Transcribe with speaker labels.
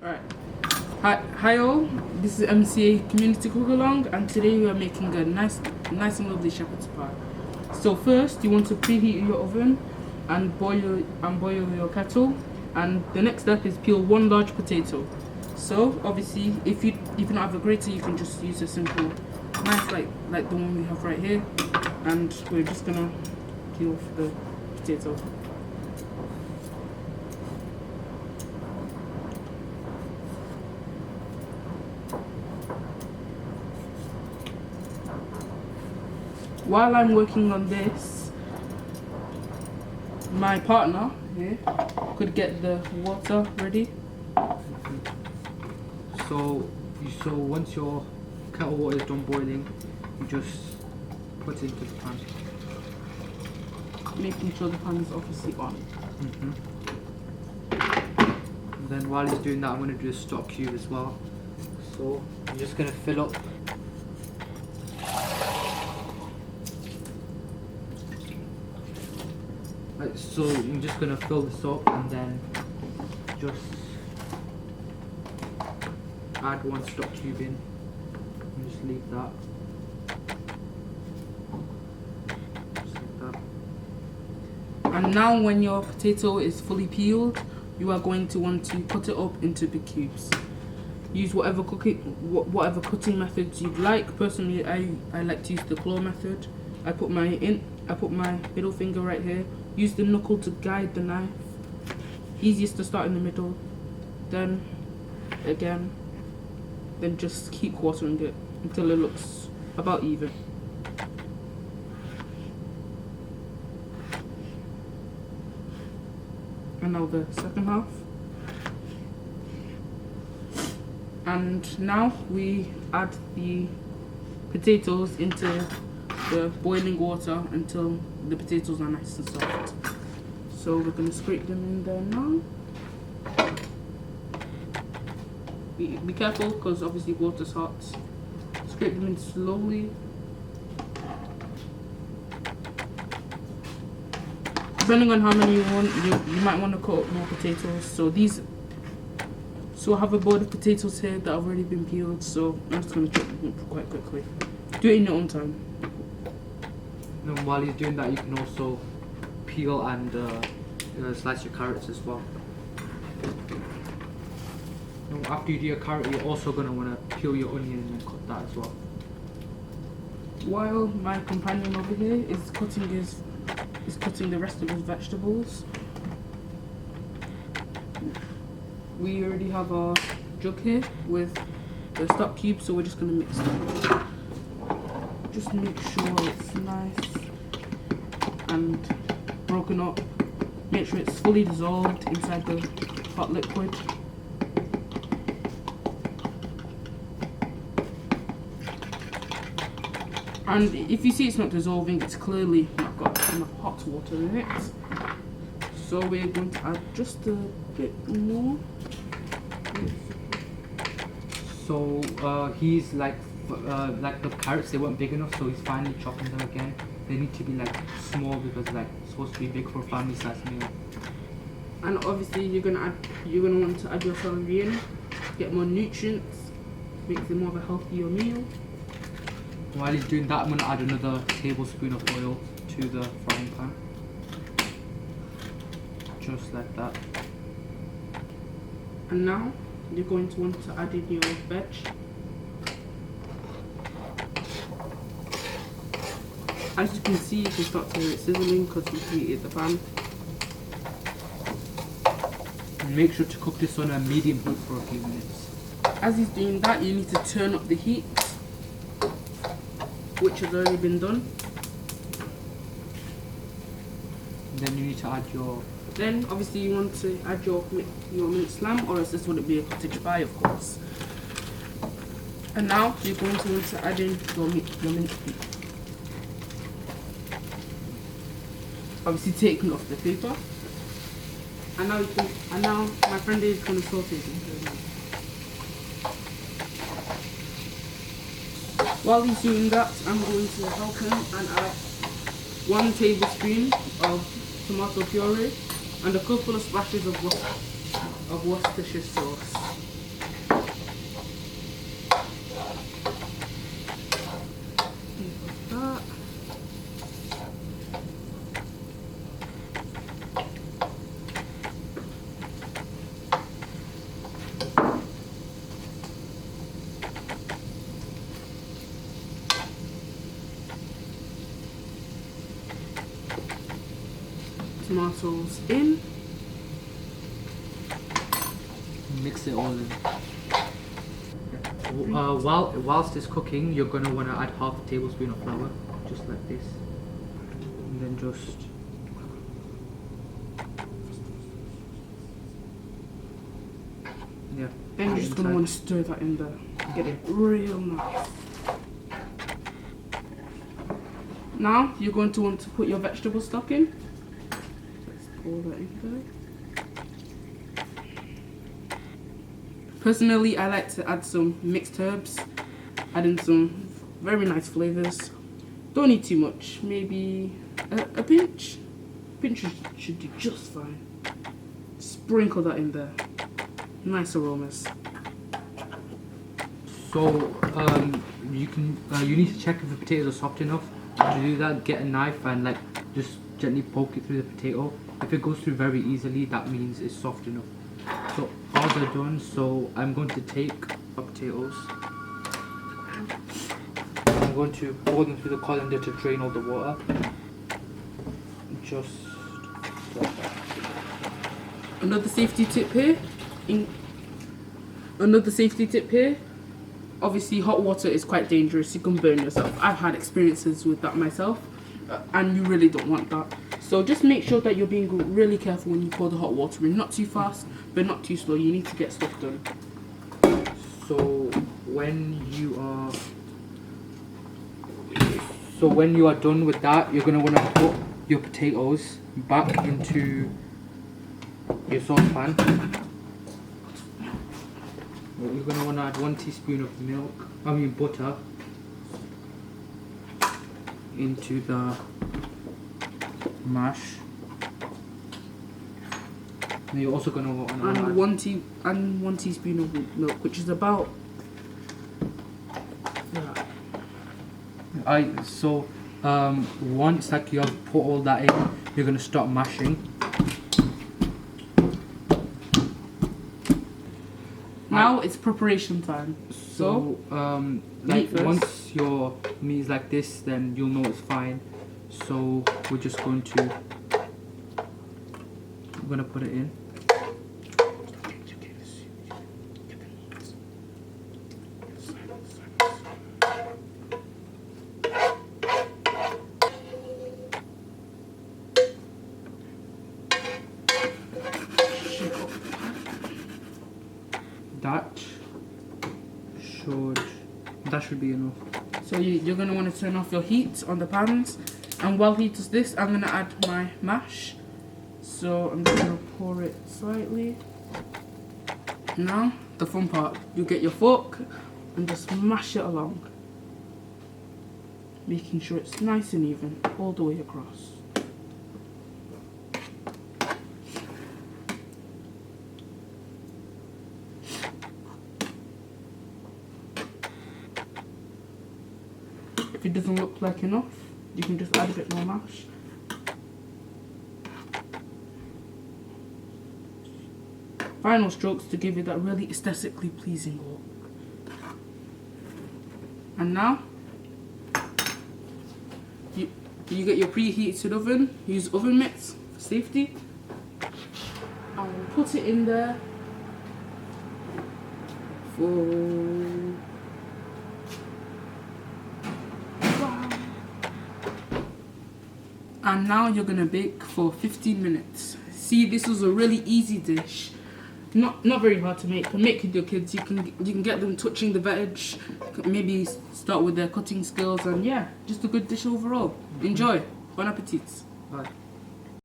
Speaker 1: Alright. Hi all, this is MCA Community Cook Along, and today we are making a nice and lovely shepherd's pie. So first you want to preheat your oven and boil your kettle, and the next step is peel one large potato. So obviously if you don't have a grater, you can just use a simple knife like the one we have right here, and we're just gonna peel off the potato. While I'm working on this, my partner here could get the water ready.
Speaker 2: So once your kettle water is done boiling, you just put it into the pan.
Speaker 1: Making sure the pan is obviously on.
Speaker 2: And then while he's doing that, I'm going to do a stock cube as well. So I'm just going to fill up. So I'm just going to fill this up and then just add one stock cube in and just leave that. Just like that.
Speaker 1: And now when your potato is fully peeled, you are going to want to cut it up into big cubes. Use whatever cutting methods you'd like. Personally, I like to use the claw method. I put my middle finger right here. Use the knuckle to guide the knife. Easiest to start in the middle, then again, then just keep quartering it until it looks about even. And now the second half. And now we add the potatoes into the boiling water until the potatoes are nice and soft. So we're going to scrape them in there now. Be careful because obviously water's hot. Scrape them in slowly. Depending on how many you want, you might want to cut up more potatoes. So I have a bowl of potatoes here that have already been peeled, so I'm just going to chop them up quite quickly. Do it in your own time.
Speaker 2: And while you're doing that, you can also peel and slice your carrots as well. Now, after you do your carrot, you're also going to want to peel your onion and cut that as well.
Speaker 1: While my companion over here is cutting the rest of his vegetables, we already have our jug here with the stock cubes, so we're just going to mix them. Just make sure it's nice and broken up. Make sure it's fully dissolved inside the hot liquid. And if you see it's not dissolving, it's clearly not got enough hot water in it. So we're going to add just a bit more.
Speaker 2: So he's like the carrots, they weren't big enough, so he's finally chopping them again. They need to be like small because like it's supposed to be big for a family size meal.
Speaker 1: And obviously you're gonna want to add your celery in, get more nutrients, makes it more of a healthier meal.
Speaker 2: While he's doing that, I'm gonna add another tablespoon of oil to the frying pan. Just like that.
Speaker 1: And now you're going to want to add in your veg. As you can see, you can start to hear it sizzling because we heated the pan.
Speaker 2: And make sure to cook this on a medium heat for a few minutes.
Speaker 1: As he's doing that, you need to turn up the heat, which has already been done.
Speaker 2: And then you need to add your...
Speaker 1: Then obviously you want to add your minced lamb, or else this wouldn't be a cottage pie, of course. And now you're going to want to add in your minced beef. Obviously taking off the paper. And now my friend is going to saute it. While he's doing that, I'm going to help him and add 1 tablespoon of tomato puree and a couple of splashes of Worcestershire sauce. tomatoes in.
Speaker 2: Mix it all in. Whilst it's cooking, you're gonna wanna add half a tablespoon of flour, just like this, and then just
Speaker 1: Then you're just gonna want to stir that in there. Get it real nice. Now you're going to want to put your vegetable stock in. Let's pour that in there. Personally, I like to add some mixed herbs, add in some very nice flavors. Don't need too much, maybe a pinch. Pinch should do just fine. Sprinkle that in there. Nice aromas.
Speaker 2: So you need to check if the potatoes are soft enough. To do that, get a knife and like just gently poke it through the potato. If it goes through very easily, that means it's soft enough. So all they're done, so I'm going to take the potatoes. I'm going to pour them through the colander to drain all the water. Just like that.
Speaker 1: Another safety tip here. Obviously, hot water is quite dangerous. You can burn yourself. I've had experiences with that myself, and you really don't want that. So just make sure that you're being really careful when you pour the hot water in. Not too fast, but not too slow. You need to get stuff done.
Speaker 2: So when you are done with that, you're gonna want to put your potatoes back into your saucepan. You're gonna want to add 1 teaspoon of butter into the mash. And you're also gonna want to add
Speaker 1: one teaspoon of milk, which is about
Speaker 2: once like you have put all that in, you're gonna start mashing.
Speaker 1: Now it's preparation time. So
Speaker 2: once your meat is like this, then you'll know it's fine. So we're gonna put it in. That should be enough.
Speaker 1: So you're going to want to turn off your heat on the pans. And while he does this, I'm going to add my mash. So I'm just going to pour it slightly. Now, the fun part. You get your fork and just mash it along. Making sure it's nice and even all the way across. If it doesn't look like enough, you can just add a bit more mash. Final strokes to give it that really aesthetically pleasing look. And now, you get your preheated oven. Use oven mitts for safety. And put it in there for and now you're gonna bake for 15 minutes. See, this was a really easy dish. Not very hard to make. But make with your kids. You can get them touching the veg. Maybe start with their cutting skills, and yeah, just a good dish overall. Enjoy. Bon appetit.
Speaker 2: Bye.